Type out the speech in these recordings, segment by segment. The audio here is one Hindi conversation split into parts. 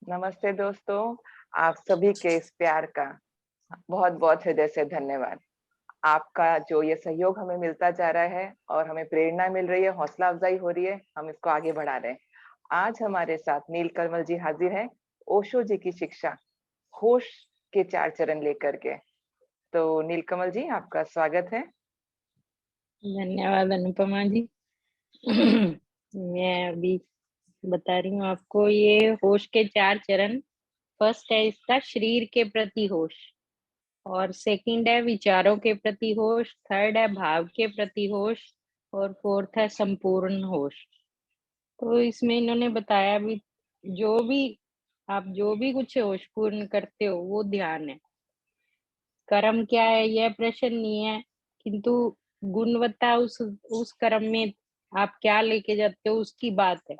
नमस्ते दोस्तों, आप सभी के इस प्यार का बहुत-बहुत हृदय से धन्यवाद। आपका जो ये सहयोग हमें मिलता जा रहा है और हमें प्रेरणा मिल रही है, हौसला अफ़ज़ाई हो रही है, हम इसको आगे बढ़ा रहे हैं। आज हमारे साथ नीलकमल जी हाज़िर हैं, ओशो जी की शिक्षा, होश के 4 चरण लेकर के। तो नीलकमल जी, आपका स्वागत है। धन्यवाद अनुपमा जी। मैं अभी बता रही हूँ आपको ये होश के 4 चरण। फर्स्ट है इसका शरीर के प्रति होश, और सेकंड है विचारों के प्रति होश, थर्ड है भाव के प्रति होश, और फोर्थ है संपूर्ण होश। तो इसमें इन्होंने बताया भी, जो भी कुछ होशपूर्ण करते हो वो ध्यान है। कर्म क्या है यह प्रश्न नहीं है, किंतु गुणवत्ता उस कर्म में आप क्या लेके जाते हो उसकी बात है।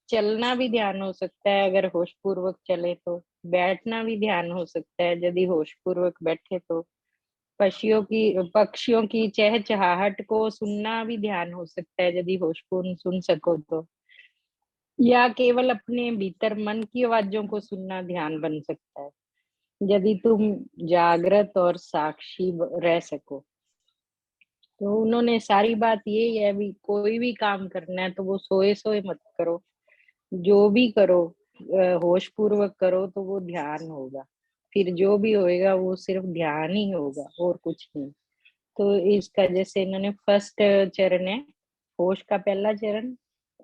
चलना भी ध्यान हो सकता है अगर होशपूर्वक चले तो, बैठना भी ध्यान हो सकता है यदि होशपूर्वक बैठे तो, पक्षियों की चहचहाहट को सुनना भी ध्यान हो सकता है यदि होशपूर्ण सुन सको तो, या केवल अपने भीतर मन की आवाजों को सुनना ध्यान बन सकता है यदि तुम जागृत और साक्षी रह सको। तो उन्होंने सारी बात यही है, भी कोई भी काम करना है तो वो सोए सोए मत करो, जो भी करो होश पूर्वक करो तो वो ध्यान होगा। फिर जो भी होएगा वो सिर्फ ध्यान ही होगा और कुछ नहीं। तो इसका जैसे इन्होंने फर्स्ट चरण है, होश का पहला चरण।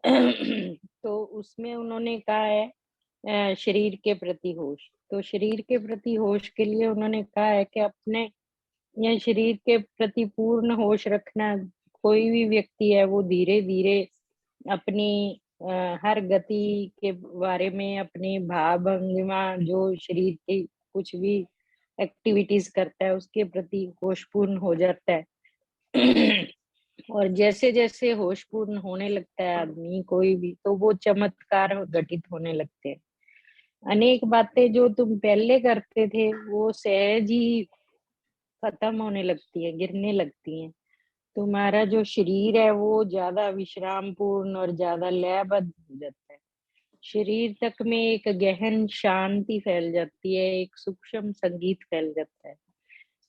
तो उसमें उन्होंने कहा है शरीर के प्रति होश। तो शरीर के प्रति होश के लिए उन्होंने कहा है कि अपने या शरीर के प्रति पूर्ण होश रखना। कोई भी व्यक्ति है वो धीरे धीरे अपनी हर गति के बारे में, अपनी भाव भंगिमा, जो शरीर की कुछ भी एक्टिविटीज करता है उसके प्रति होशपूर्ण हो जाता है। और जैसे जैसे होशपूर्ण होने लगता है आदमी कोई भी, तो वो चमत्कार घटित होने लगते हैं। अनेक बातें जो तुम पहले करते थे वो सहज ही खत्म होने लगती है, गिरने लगती हैं। तुम्हारा जो शरीर है वो ज्यादा विश्राम पूर्ण और ज्यादा लयबद्ध हो जाता है। शरीर तक में एक गहन शांति फैल जाती है, एक सूक्ष्म संगीत फैल जाता है।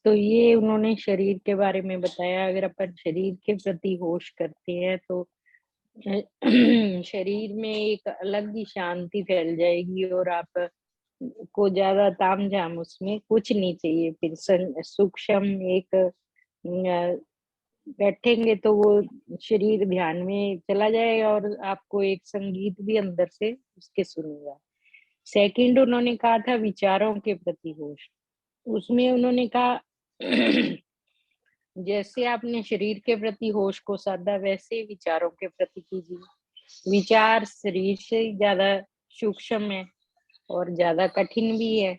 तो ये उन्होंने शरीर के बारे में बताया। अगर अपन शरीर के प्रति होश करते हैं तो अ, शरीर में एक अलग ही शांति फैल जाएगी, और आप को ज्यादा तामझाम उसमें कुछ नहीं चाहिए। फिर सूक्ष्म एक बैठेंगे तो वो शरीर ध्यान में चला जाएगा और आपको एक संगीत भी अंदर से उसके सुनेगा। सेकंड उन्होंने कहा था विचारों के प्रति होश। उसमें उन्होंने कहा जैसे आपने शरीर के प्रति होश को साधा वैसे विचारों के प्रति कीजिए। विचार शरीर से ज्यादा सूक्ष्म है और ज्यादा कठिन भी है,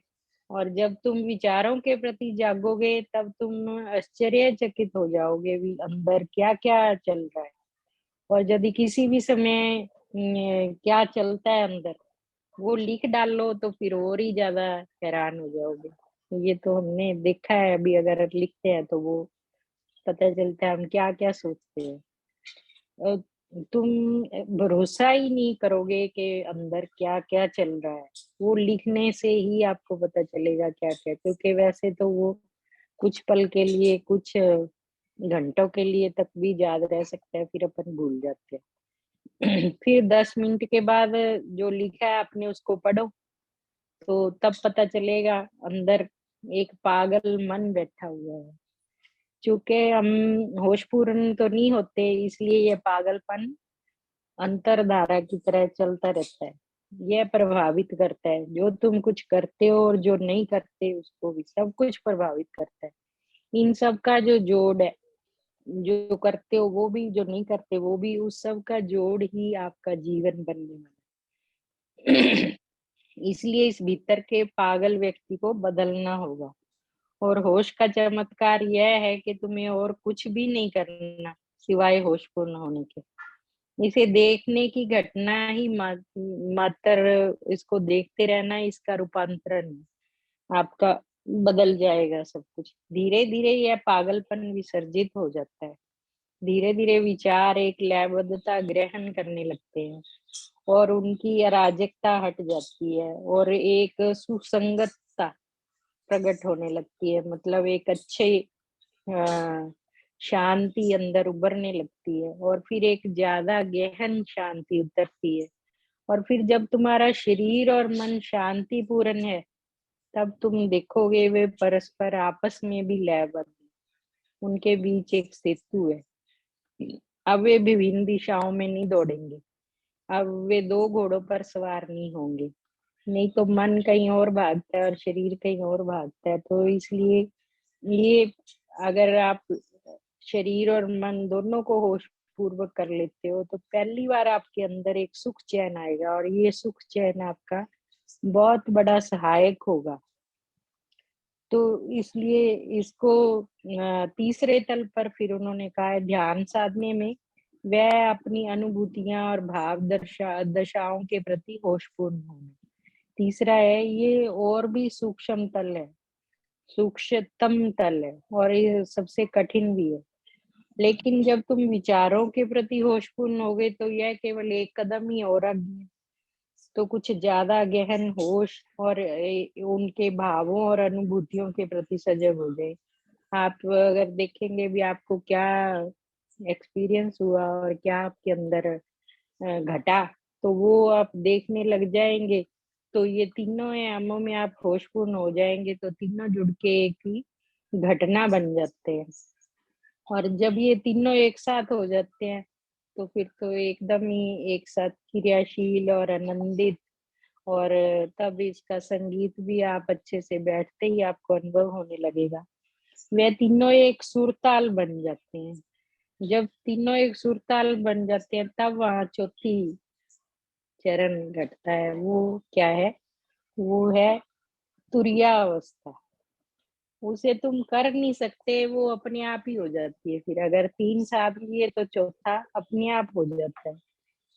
और जब तुम विचारों के प्रति जागोगे तब तुम आश्चर्यचकित हो जाओगे भी अंदर क्या क्या चल रहा है। और यदि किसी भी समय क्या चलता है अंदर वो लिख डालो तो फिर और ही ज्यादा हैरान हो जाओगे। ये तो हमने देखा है, अभी अगर लिखते हैं तो वो पता चलता है हम क्या क्या सोचते हैं। अ, तुम भरोसा ही नहीं करोगे कि अंदर क्या क्या चल रहा है। वो लिखने से ही आपको पता चलेगा क्या क्या, क्योंकि वैसे तो वो कुछ पल के लिए, कुछ घंटों के लिए तक भी याद रह सकता है, फिर अपन भूल जाते हैं। फिर 10 मिनट के बाद जो लिखा है आपने उसको पढ़ो, तो तब पता चलेगा अंदर एक पागल मन बैठा हुआ है। चूंकि हम होशपूर्ण तो नहीं होते, इसलिए ये पागलपन अंतरधारा की तरह चलता रहता है। यह प्रभावित करता है, जो तुम कुछ करते हो और जो नहीं करते उसको भी सब कुछ प्रभावित करता है। इन सब का जो जोड़ है, जो करते हो वो भी, जो नहीं करते वो भी, उस सब का जोड़ ही आपका जीवन बनने वाला है। इसलिए इस भीतर के पागल व्यक्ति को बदलना होगा। और होश का चमत्कार यह है कि तुम्हें और कुछ भी नहीं करना सिवाय होशपूर्ण होने के। इसे देखने की घटना ही मात्र, इसको देखते रहना इसका रूपांतरण है। आपका बदल जाएगा सब कुछ। धीरे धीरे यह पागलपन विसर्जित हो जाता है धीरे धीरे विचार एक लयबद्धता ग्रहण करने लगते हैं और उनकी अराजकता हट जाती है और एक सुसंगतता प्रकट होने लगती है। मतलब एक अच्छे शांति अंदर उभरने लगती है और फिर एक ज्यादा गहन शांति उतरती है। और फिर जब तुम्हारा शरीर और मन शांतिपूर्ण है, तब तुम देखोगे वे परस्पर आपस में भी लयबद्ध हैं। उनके बीच एक सेतु है। अब वे विभिन्न दिशाओं में नहीं दौड़ेंगे। अब वे दो घोड़ों पर सवार नहीं होंगे। नहीं तो मन कहीं और भागता है और शरीर कहीं और भागता है। तो इसलिए ये, अगर आप शरीर और मन दोनों को होश पूर्वक कर लेते हो, तो पहली बार आपके अंदर एक सुख चैन आएगा और ये सुख चैन आपका बहुत बड़ा सहायक होगा। तो इसलिए इसको तीसरे तल पर फिर उन्होंने कहा है, ध्यान साधने में वह अपनी अनुभूतियां और भाव दशाओं के प्रति होशपूर्ण होना। तीसरा है, ये और भी सूक्ष्म तल है, सूक्ष्मतम तल है और ये सबसे कठिन भी है। लेकिन जब तुम विचारों के प्रति होशपूर्ण होगे तो यह केवल एक कदम ही और आगे है। तो कुछ ज्यादा गहन होश और उनके भावों और अनुभूतियों के प्रति सजग हो गए। आप अगर देखेंगे भी आपको क्या एक्सपीरियंस हुआ और क्या आपके अंदर घटा, तो वो आप देखने लग जाएंगे। तो ये तीनों आयामों में आप होशपूर्ण हो जाएंगे तो तीनों जुड़ के एक ही घटना बन जाते हैं। और जब ये तीनों एक साथ हो जाते हैं तो फिर तो एकदम ही एक साथ क्रियाशील और आनंदित, और तब इसका संगीत भी आप अच्छे से बैठते ही आपको अनुभव होने लगेगा। वे तीनों एक सुरताल बन जाते हैं। जब तीनों एक सुरताल बन जाते हैं तब वहां चौथी चरण घटता है। वो क्या है? वो है तुरिया अवस्था। उसे तुम कर नहीं सकते, वो अपने आप ही हो जाती है। फिर अगर तीन साथ लिए तो चौथा अपने आप हो जाता है।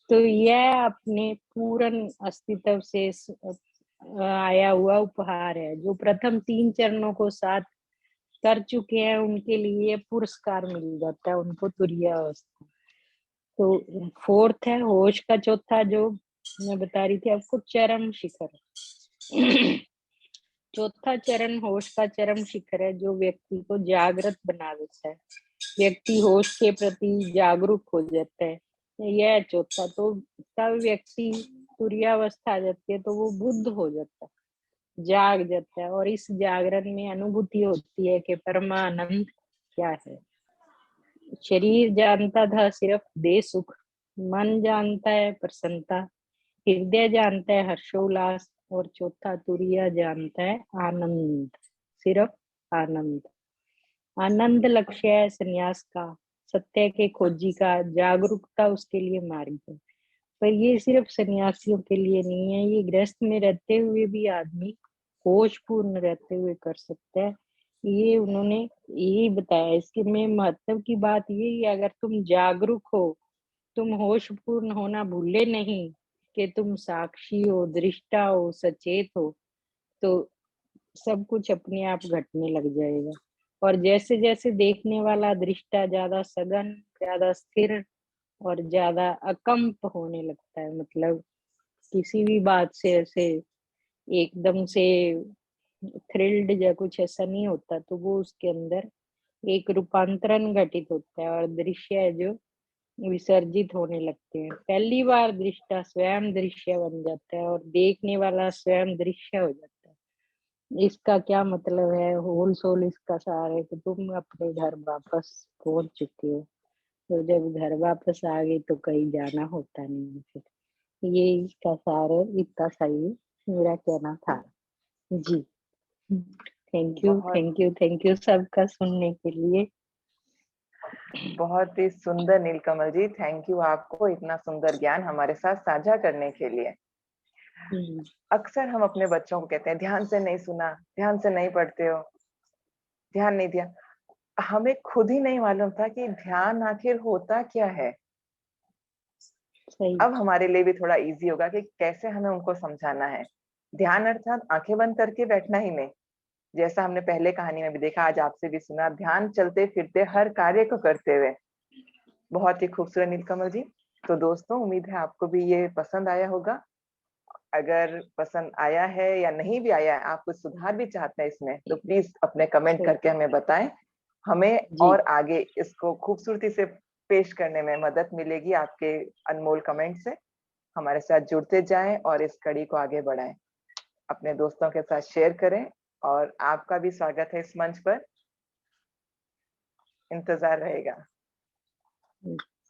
तो यह अपने पूर्ण अस्तित्व से आया हुआ उपहार है। जो प्रथम तीन चरणों को साथ कर चुके हैं उनके लिए पुरस्कार मिल जाता है, उनको तुरीय अवस्था। तो फोर्थ है होश का चौथा, जो मैं बता रही थी आपको, चरम शिखर। चौथा चरण होश का चरम शिखर है, जो व्यक्ति को जागृत बना देता है। व्यक्ति होश के प्रति जागरूक हो जाता है। यह चौथा। तो तब व्यक्ति तुरीयावस्था आ जाती है तो वो बुद्ध हो जाता है, जाग जाता है। और इस जागरण में अनुभूति होती है कि परमानंद क्या है। शरीर जानता था सिर्फ देह सुख, मन जानता है प्रसन्नता, हृदय जानता है हर्षोल्लास, और चौथा तुरिया जानता है आनंद, सिर्फ आनंद। आनंद लक्ष्य है संन्यास का, सत्य के खोजी का, जागरूकता उसके लिए मार्ग है। पर ये सिर्फ सन्यासियों के लिए नहीं है, ये गृहस्थ में रहते हुए भी आदमी होशपूर्ण रहते हुए कर सकता है। ये उन्होंने यही बताया। इसके में महत्व की बात ये है, अगर तुम जागरूक हो, तुम होशपूर्ण होना भूले नहीं कि तुम साक्षी हो, दृष्टा हो, सचेत हो, तो सब कुछ अपने आप घटने लग जाएगा। और जैसे जैसे देखने वाला दृष्टा ज्यादा सघन, ज्यादा स्थिर और ज्यादा अकंप होने लगता है, मतलब किसी भी बात से ऐसे एकदम से थ्रिल्ड या कुछ ऐसा नहीं होता, तो वो उसके अंदर एक रूपांतरण घटित होता है और दृश्य है जो विसर्जित होने लगते हैं। पहली बार दृष्टा स्वयं दृश्य बन जाता है और देखने वाला स्वयं दृश्य हो जाता है। इसका क्या मतलब है? होल सोल इसका सार है कि तुम अपने घर वापस पहुंच चुके हो। तो जब घर वापस आ गई तो कहीं जाना होता नहीं है फिर। ये इसका सार है, इतना सही मेरा कहना था। जी, थैंक यू, बहुत थैंक यू, थैंक यू सबका सुनने के लिए। बहुत ही सुंदर नीलकमल जी, थैंक यू आपको इतना सुंदर ज्ञान हमारे साथ साझा करने के लिए। अक्सर हम अपने बच्चों को कहते हैं ध्यान से नहीं सुना, ध्यान से नहीं पढ़ते हो, ध्यान नहीं दिया। हमें खुद ही नहीं मालूम था कि ध्यान आखिर होता क्या है। सही। अब हमारे लिए भी थोड़ा इजी होगा कि कैसे हमें उनको समझाना है। ध्यान अर्थात आंखें बंद करके बैठना ही नहीं, जैसा हमने पहले कहानी में भी देखा, आज आपसे भी सुना, ध्यान चलते फिरते हर कार्य को करते हुए। बहुत ही खूबसूरत नीलकमल जी। तो दोस्तों, उम्मीद है आपको भी ये पसंद आया होगा। अगर पसंद आया है या नहीं भी आया है, आप कुछ सुधार भी चाहते हैं इसमें, तो प्लीज अपने कमेंट ठीक करके हमें बताएं। हमें जी। और आगे इसको खूबसूरती से पेश करने में मदद मिलेगी आपके अनमोल कमेंट से। हमारे साथ जुड़ते जाएं और इस कड़ी को आगे बढ़ाएं। अपने दोस्तों के साथ शेयर करें और आपका भी स्वागत है इस मंच पर। इंतजार रहेगा।